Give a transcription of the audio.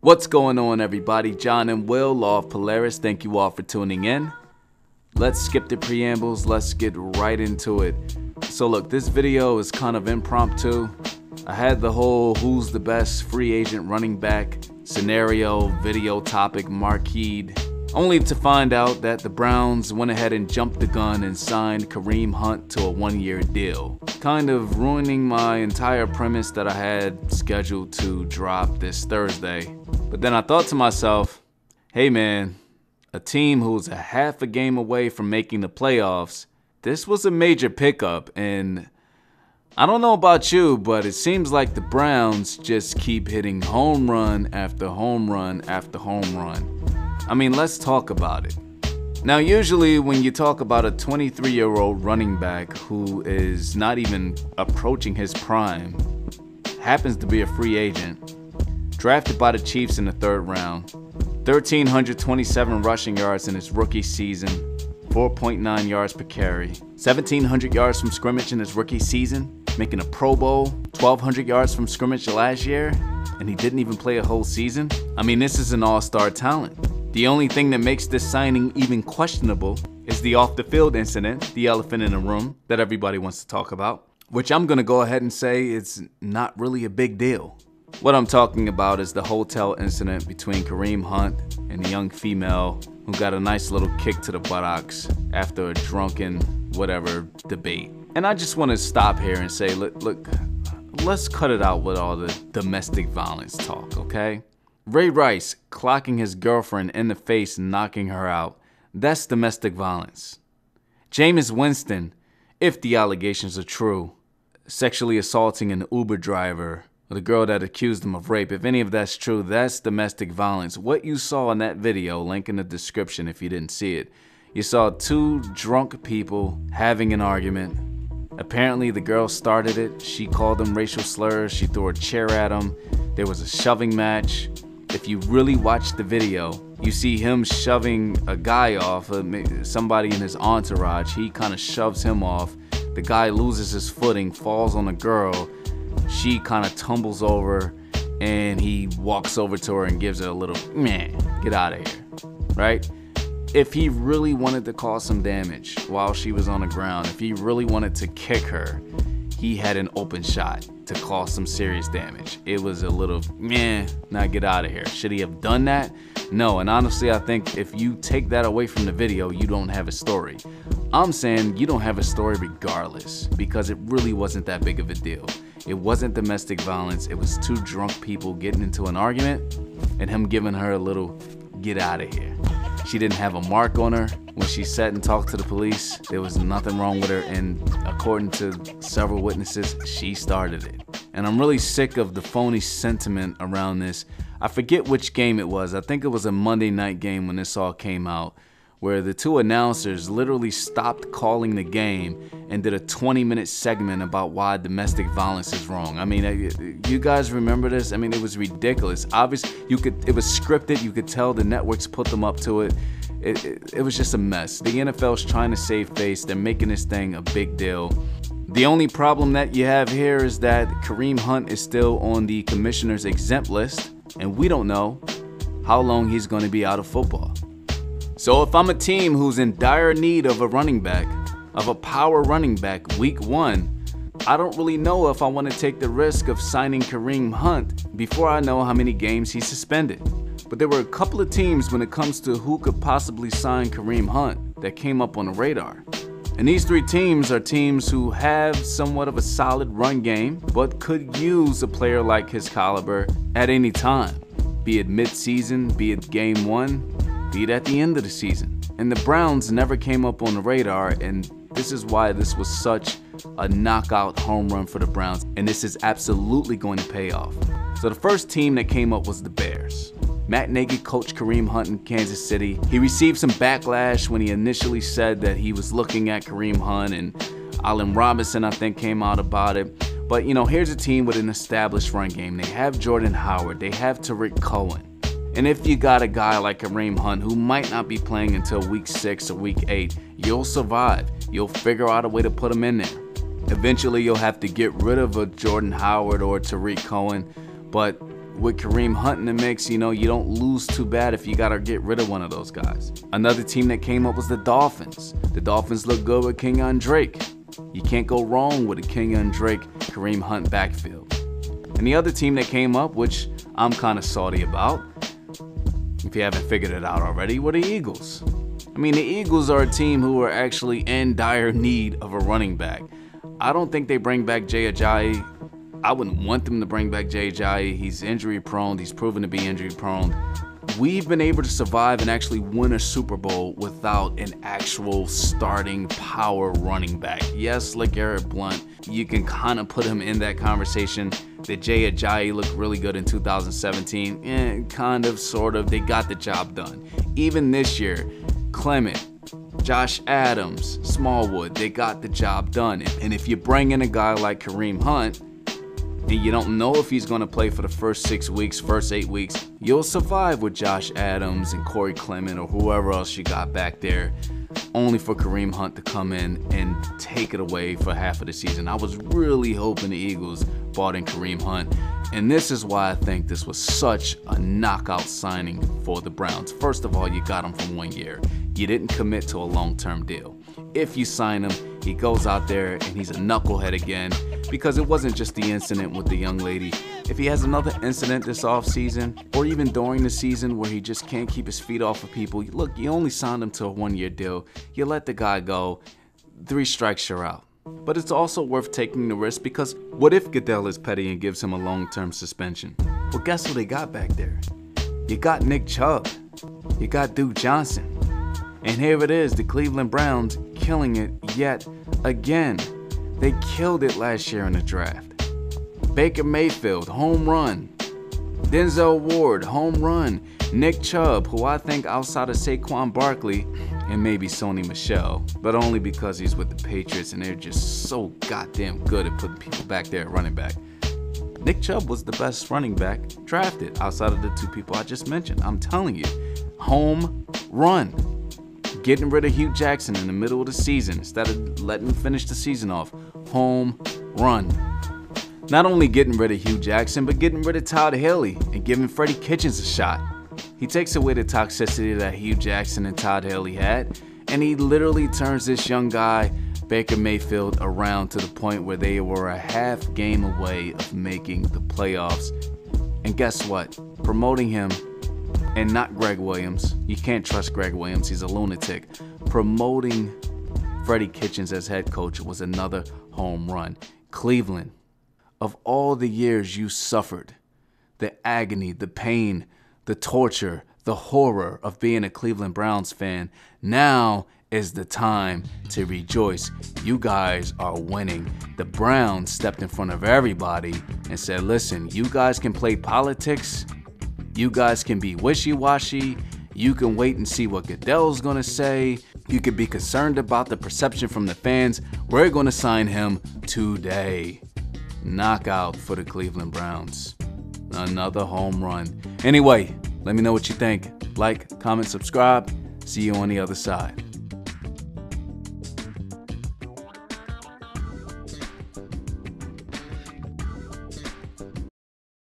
What's going on, everybody? John and Will, Law of Polaris. Thank you all for tuning in. Let's skip the preambles. Let's get right into it. So look, this video is kind of impromptu. I had the whole who's the best free agent running back scenario video topic marqueed, only to find out that the Browns went ahead and jumped the gun and signed Kareem Hunt to a one-year deal, kind of ruining my entire premise that I had scheduled to drop this Thursday. But then I thought to myself, hey man, a team who's a half a game away from making the playoffs, this was a major pickup, and I don't know about you, but it seems like the Browns just keep hitting home run after home run after home run. I mean, let's talk about it. Now, usually when you talk about a 23-year-old running back who is not even approaching his prime, happens to be a free agent, drafted by the Chiefs in the 3rd round, 1,327 rushing yards in his rookie season, 4.9 yards per carry, 1,700 yards from scrimmage in his rookie season, making a Pro Bowl, 1,200 yards from scrimmage last year, and he didn't even play a whole season? I mean, this is an all-star talent. The only thing that makes this signing even questionable is the off-the-field incident, the elephant in the room that everybody wants to talk about, which I'm gonna go ahead and say it's not really a big deal. What I'm talking about is the hotel incident between Kareem Hunt and a young female who got a nice little kick to the buttocks after a drunken whatever debate. And I just want to stop here and say, look, let's cut it out with all the domestic violence talk, okay? Ray Rice clocking his girlfriend in the face and knocking her out, that's domestic violence. Jameis Winston, if the allegations are true, sexually assaulting an Uber driver, or the girl that accused him of rape, if any of that's true, that's domestic violence. What you saw in that video, link in the description if you didn't see it, you saw two drunk people having an argument. Apparently the girl started it. She called him racial slurs. She threw a chair at him. There was a shoving match. If you really watch the video, you see him shoving a guy off, somebody in his entourage. He kind of shoves him off. The guy loses his footing, falls on a girl. She kind of tumbles over, and he walks over to her and gives her a little, man, get out of here, right? If he really wanted to cause some damage while she was on the ground, if he really wanted to kick her, he had an open shot to cause some serious damage. It was a little, now get out of here. Should he have done that? No, and honestly, I think if you take that away from the video, you don't have a story. I'm saying you don't have a story regardless, because it really wasn't that big of a deal. It wasn't domestic violence. It was two drunk people getting into an argument and him giving her a little, get out of here. She didn't have a mark on her when she sat and talked to the police. There was nothing wrong with her, and according to several witnesses, she started it. And I'm really sick of the phony sentiment around this. I forget which game it was. I think it was a Monday night game when this all came out, where the two announcers literally stopped calling the game and did a 20-minute segment about why domestic violence is wrong. I mean, you guys remember this? I mean, it was ridiculous. Obviously, it was scripted. You could tell the networks put them up to it. It was just a mess. The NFL's trying to save face. They're making this thing a big deal. The only problem that you have here is that Kareem Hunt is still on the commissioner's exempt list, and we don't know how long he's going to be out of football. So if I'm a team who's in dire need of a running back, of a power running back week 1, I don't really know if I want to take the risk of signing Kareem Hunt before I know how many games he's suspended. But there were a couple of teams when it comes to who could possibly sign Kareem Hunt that came up on the radar. And these 3 teams are teams who have somewhat of a solid run game, but could use a player like his caliber at any time, be it mid-season, be it game 1, be it at the end of the season. And the Browns never came up on the radar, and this is why this was such a knockout home run for the Browns, and this is absolutely going to pay off. So the first team that came up was the Bears. Matt Nagy coached Kareem Hunt in Kansas City. He received some backlash when he initially said that he was looking at Kareem Hunt, and Allen Robinson, I think, came out about it. But, you know, here's a team with an established run game. They have Jordan Howard. They have Tariq Cohen. And if you got a guy like Kareem Hunt who might not be playing until week 6 or week 8, you'll survive. You'll figure out a way to put him in there. Eventually, you'll have to get rid of a Jordan Howard or Tariq Cohen, but with Kareem Hunt in the mix, you know, you don't lose too bad if you gotta get rid of one of those guys. Another team that came up was the Dolphins. The Dolphins look good with Kenyon Drake. You can't go wrong with a Kenyon Drake, Kareem Hunt backfield. And the other team that came up, which I'm kind of salty about, if you haven't figured it out already, were the Eagles. I mean, the Eagles are a team who are actually in dire need of a running back. I don't think they bring back Jay Ajayi. I wouldn't want them to bring back Jay Ajayi. He's injury prone. He's proven to be injury prone. We've been able to survive and actually win a Super Bowl without an actual starting power running back. Yes, LeGarrette Blount, you can kind of put him in that conversation. That Jay Ajayi looked really good in 2017. Kind of, sort of. They got the job done. Even this year, Clement, Josh Adams, Smallwood, they got the job done. And if you bring in a guy like Kareem Hunt, and you don't know if he's going to play for the first 6 weeks, first 8 weeks, you'll survive with Josh Adams and Corey Clement or whoever else you got back there, only for Kareem Hunt to come in and take it away for half of the season. I was really hoping the Eagles bought in Kareem Hunt, and this is why I think this was such a knockout signing for the Browns. First of all, you got him for 1 year. You didn't commit to a long-term deal. If you sign him, he goes out there and he's a knucklehead again, because it wasn't just the incident with the young lady. If he has another incident this offseason, or even during the season where he just can't keep his feet off of people, look, you only signed him to a 1-year deal. You let the guy go. 3 strikes, you're out. But it's also worth taking the risk, because what if Goodell is petty and gives him a long-term suspension? Well, guess who they got back there? You got Nick Chubb. You got Duke Johnson. And here it is, the Cleveland Browns killing it yet again. They killed it last year in the draft. Baker Mayfield, home run. Denzel Ward, home run. Nick Chubb, who I think outside of Saquon Barkley and maybe Sony Michel, but only because he's with the Patriots and they're just so goddamn good at putting people back there at running back. Nick Chubb was the best running back drafted outside of the 2 people I just mentioned. I'm telling you, home run. Getting rid of Hugh Jackson in the middle of the season instead of letting him finish the season off. Home run. Not only getting rid of Hugh Jackson, but getting rid of Todd Haley and giving Freddie Kitchens a shot. He takes away the toxicity that Hugh Jackson and Todd Haley had, and he literally turns this young guy, Baker Mayfield, around to the point where they were a half game away of making the playoffs. And guess what? Promoting him, and not Greg Williams. You can't trust Greg Williams. He's a lunatic. Promoting Freddie Kitchens as head coach was another home run. Cleveland, of all the years you suffered, the agony, the pain, the torture, the horror of being a Cleveland Browns fan, now is the time to rejoice. You guys are winning. The Browns stepped in front of everybody and said, listen, you guys can play politics. You guys can be wishy-washy. You can wait and see what Goodell's gonna say. You could be concerned about the perception from the fans. We're gonna sign him today. Knockout for the Cleveland Browns. Another home run. Anyway, let me know what you think. Like, comment, subscribe. See you on the other side.